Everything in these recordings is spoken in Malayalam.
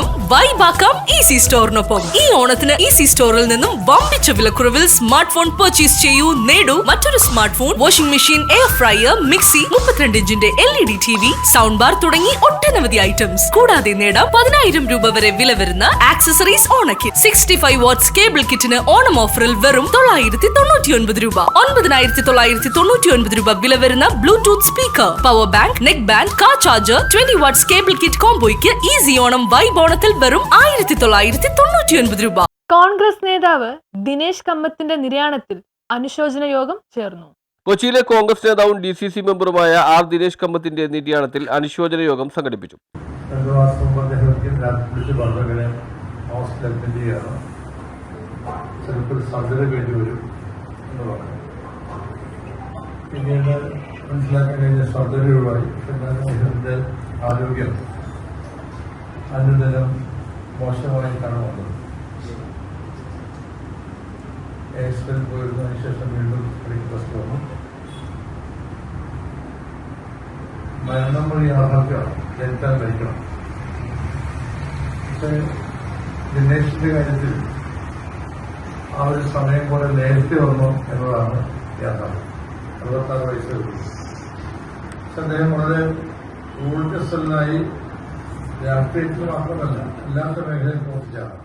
ഓണം വൈബാക്കാം ഈസി സ്റ്റോറിനൊപ്പം. ഈ ഓണത്തിന് ഈസി സ്റ്റോറിൽ നിന്നും വമ്പിച്ച വിലക്കുറവിൽ സ്മാർട്ട് ഫോൺ പർച്ചേസ് ചെയ്യൂ, നേടൂ മറ്റൊരു smart phone, washing machine, air fryer, mixie, 32 ഇഞ്ചിന്റെ LED TV, sound bar തുടങ്ങി ഒട്ടനവധി ഐറ്റംസ്. കൂടാതെ നേടാം 10,000 രൂപ വരെ വില വരുന്ന ആക്സസറീസ് ഓണക്കിറ്റ്. 65 വാട്ട്സ് കേബിൾ കിറ്റിന് ഓണം ഓഫറിൽ വെറും 999 രൂപ. 9,999 രൂപ വില വരുന്ന Bluetooth speaker, power bank, neck band, car charger, 20 watts cable kit കോംബോയ്ക്ക് ഈസി ഓണം വൈബ് ഓണത്തിൽ വെറും 1999 രൂപ. കോൺഗ്രസ് നേതാവ് ദിനേശ് കമ്മത്തിന്റെ നിര്യാണത്തിൽ അനുശോചന യോഗം ചേർന്നു. കൊച്ചിയിലെ കോൺഗ്രസ് നേതാവും DCC മെമ്പറുമായ ആർ ദിനേശ് കമ്മത്തിന്റെ നിര്യാണത്തിൽ അനുശോചന യോഗം സംഘടിപ്പിച്ചു. പിന്നീട് മനസ്സിലാക്കാൻ കഴിഞ്ഞ സർജറി ഒഴിവായി. അദ്ദേഹത്തിന്റെ ആരോഗ്യം അനുദിനം മോശമായിട്ടാണ് വന്നത്. എക്സ്പെൽ പോയിരുന്നതിന് ശേഷം വീണ്ടും റിക്വസ്റ്റ് വന്നു. മരണം വഴി യാഥാർത്ഥ്യമാണ്, ജനിച്ചാൽ മരിക്കണം. പക്ഷേ ദിനേശിന്റെ കാര്യത്തിൽ ആ ഒരു സമയം പോലെ നേരത്തെ വന്നു എന്നതാണ് യാഥാർത്ഥ്യം. 66 വയസ്സേ ഉള്ളൂ. പക്ഷെ അദ്ദേഹം വളരെ ഊർജ്ജസ്വലനായി രാഷ്ട്രീയത്തിൽ മാത്രമല്ല എല്ലാത്ത മേഖലയിൽ പ്രവർത്തിച്ചാണ്.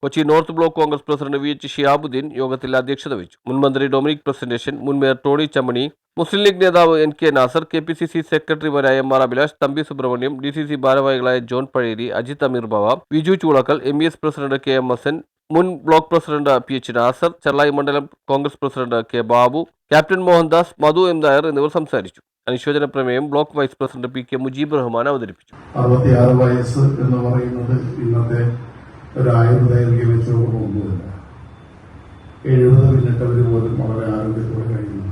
Kochi north block Congress president VH Shiyabuddeen യോഗത്തിൽ അധ്യക്ഷത വഹിച്ചു. മുൻ മന്ത്രി ഡൊമിനിക് പ്രസന്റേഷൻ, മുൻ മേയർ ടോണി ചമ്മണി, മുസ്ലിം ലീഗ് നേതാവ് NK നാസർ, KPCC സെക്രട്ടറിമാരായ MR അഭിലാഷ്, തമ്പി സുബ്രഹ്മണ്യം, DCC ഭാരവാഹികളായ John Pazheri, Ajith Ameer Bava, Viju Choolakkal, MES president KM Hassan, മുൻ block president PH Nasar, Cherai മണ്ഡലം Congress president K Babu, captain Mohandas, Madhu M Nair എന്നിവർ സംസാരിച്ചു. അനുശോചന പ്രമേയം block vice president PK Mujeeb Rahman അവതരിപ്പിച്ചു. 66 വയസ്സ് എന്ന് പറയുന്നത് ഇന്നത്തെ ഒരു ആയുർദൈർഘ്യം വെച്ച് നോക്കുന്നില്ല. 70 പിന്നിട്ടവർ പോലും വളരെ ആരോഗ്യത്തോടെ കഴിയുന്നു.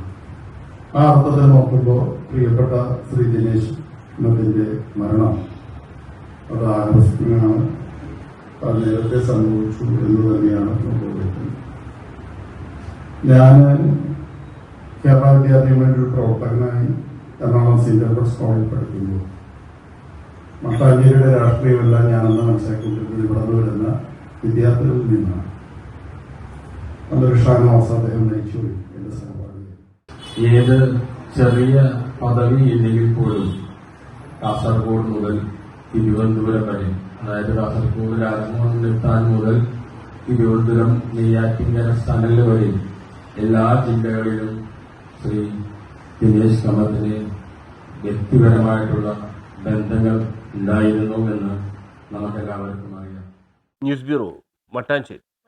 ആ അർത്ഥത്തിൽ നോക്കുമ്പോൾ പ്രിയപ്പെട്ട ശ്രീ ദിനേശ് കമ്മത്തിന്റെ മരണം അത് ആകർഷിക്കുകയാണ്. അത് നേരത്തെ സംഭവിച്ചു എന്ന് തന്നെയാണ് നോക്കുന്നത്. ഞാൻ കേരള വിദ്യാർത്ഥി യൂണിയൻ പ്രവർത്തകനായി എറണാകുളം സീനിയർ കോളേജ് പഠിക്കുന്നു. മട്ടാഞ്ചേരിയുടെ രാഷ്ട്രീയമെല്ലാം ഞാനെന്ന് മനസ്സിലാക്കിക്കൊണ്ടിരുന്നത് ഇവിടെ നിന്ന് വരുന്ന വിദ്യാർത്ഥികളിൽ നിന്നാണ്. നല്ലൊരു ഷാനവാസ് അദ്ദേഹം നയിച്ചു എന്റെ സഹപാഠി. ഏത് ചെറിയ പദവി ഇല്ലെങ്കിൽ പോലും കാസർഗോഡ് മുതൽ തിരുവനന്തപുരം വരെ, അതായത് കാസർഗോഡ് രാജ്മോഹൻ മുതൽ തിരുവനന്തപുരം നെയ്യാറ്റിൻകര സ്ഥലങ്ങൾ വരെ എല്ലാ ജില്ലകളിലും ശ്രീ ദിനേശ് കമ്മത്തിന് വ്യക്തിപരമായിട്ടുള്ള ബന്ധങ്ങൾ ഉണ്ടായിരുന്നു എന്ന് നമുക്കെല്ലാവർക്കും അറിയാം. News bureau, Mattancherry.